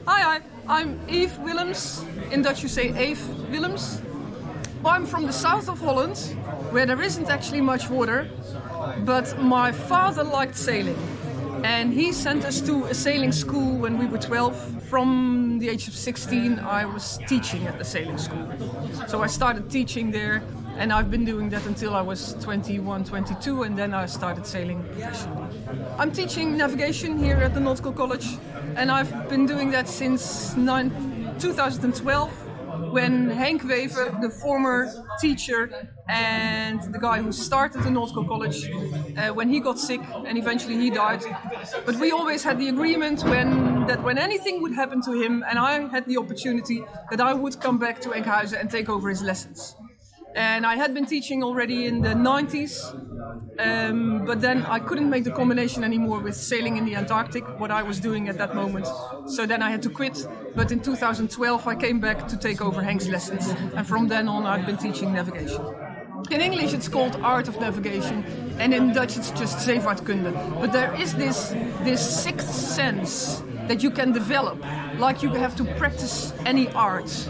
Hi, I'm Eef Willems. In Dutch you say Eef Willems. I'm from the south of Holland, where there isn't actually much water, but my father liked sailing. And he sent us to a sailing school when we were 12. From the age of 16, I was teaching at the sailing school. So I started teaching there, and I've been doing that until I was 21, 22, and then I started sailing professionally. I'm teaching navigation here at the Nautical College, and I've been doing that since 2012, when Enkhuizen, the former teacher and the guy who started the Nautical College, when he got sick and eventually he died. But we always had the agreement that when anything would happen to him and I had the opportunity, that I would come back to Enkhuizen and take over his lessons. And I had been teaching already in the 90s, but then I couldn't make the combination anymore with sailing in the Antarctic, what I was doing at that moment. So then I had to quit. But in 2012 I came back to take over Henk's lessons. And from then on I've been teaching navigation. In English it's called Art of Navigation, and in Dutch it's just Zeevaartkunde. But there is this sixth sense that you can develop, like you have to practice any art.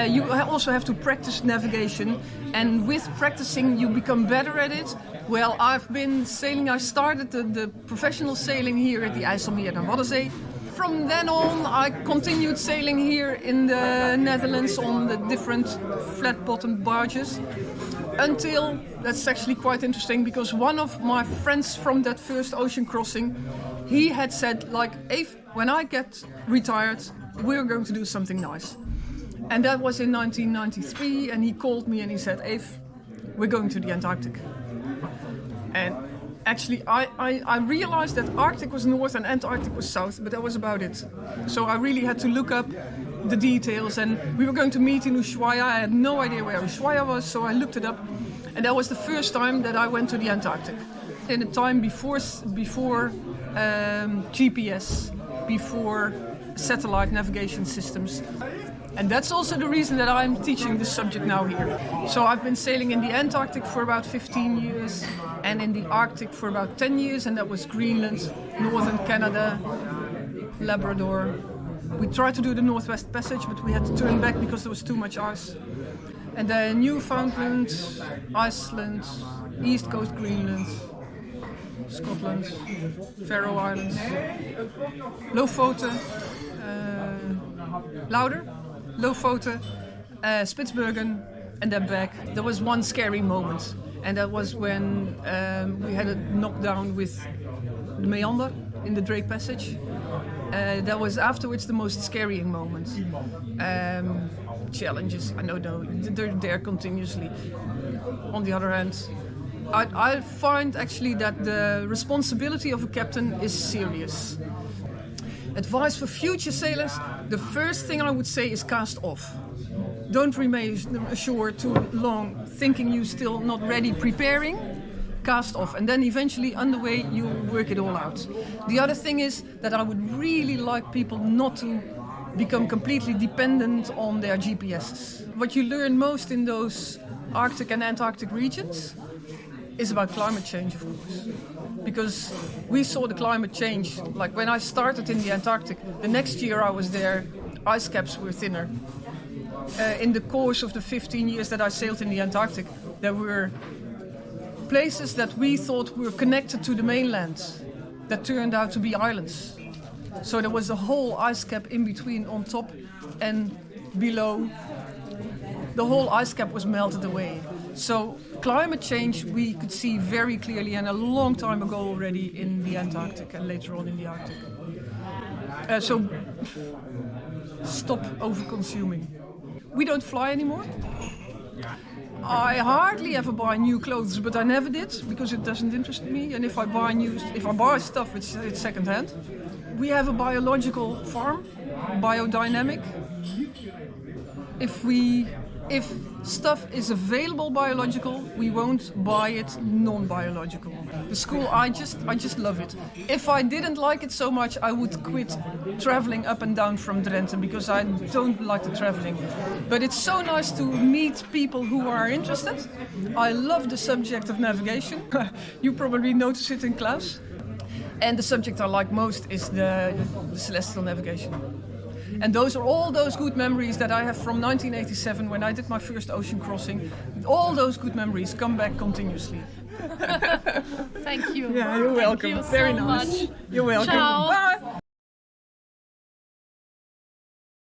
You also have to practice navigation, and with practicing you become better at it. Well, I've been sailing, I started the professional sailing here at the IJsselmeer and Waddenzee. From then on I continued sailing here in the Netherlands on the different flat-bottomed barges. Until, that's actually quite interesting, because one of my friends from that first ocean crossing, he had said, like, Eef, when I get retired, we're going to do something nice. And that was in 1993, and he called me and he said, Eef, we're going to the Antarctic. And actually, I realized that Arctic was north and Antarctic was south, but that was about it. So I really had to look up the details, and we were going to meet in Ushuaia. I had no idea where Ushuaia was, so I looked it up. And that was the first time that I went to the Antarctic. In a time before GPS, before satellite navigation systems. And that's also the reason that I'm teaching this subject now here. So I've been sailing in the Antarctic for about 15 years and in the Arctic for about 10 years, and that was Greenland, northern Canada, Labrador. We tried to do the Northwest Passage, but we had to turn back because there was too much ice. And then Newfoundland, Iceland, East Coast Greenland, Scotland, Faroe Islands, Lofoten, Lofoten, Spitsbergen, and then back. There was one scary moment, and that was when we had a knockdown with the Meander in the Drake Passage. That was afterwards the most scarying moment. Challenges, I know they're there continuously. On the other hand, I find actually that the responsibility of a captain is serious. Advice for future sailors, the first thing I would say is cast off. Don't remain ashore too long thinking you're still not ready, preparing. Cast off, and then eventually on the way you work it all out. The other thing is that I would really like people not to become completely dependent on their GPSs. What you learn most in those Arctic and Antarctic regions is about climate change, of course. Because we saw the climate change, like when I started in the Antarctic, the next year I was there, ice caps were thinner. In the course of the 15 years that I sailed in the Antarctic, there were places that we thought were connected to the mainland that turned out to be islands. So there was a whole ice cap in between, on top and below. The whole ice cap was melted away. So climate change we could see very clearly, and a long time ago already, in the Antarctic and later on in the Arctic. So stop over-consuming. We don't fly anymore. I hardly ever buy new clothes, but I never did because it doesn't interest me. And if I buy stuff, it's second-hand. We have a biological farm, biodynamic. If stuff is available biological, we won't buy it non-biological. The school, I just love it. If I didn't like it so much, I would quit traveling up and down from Drenthe because I don't like the traveling. But it's so nice to meet people who are interested. I love the subject of navigation. You probably notice it in class. And the subject I like most is the celestial navigation. And those are all those good memories that I have from 1987 when I did my first ocean crossing. All those good memories come back continuously. Thank you. Yeah, you're welcome. Thank you Very so nice. much. You're welcome. Ciao. Bye.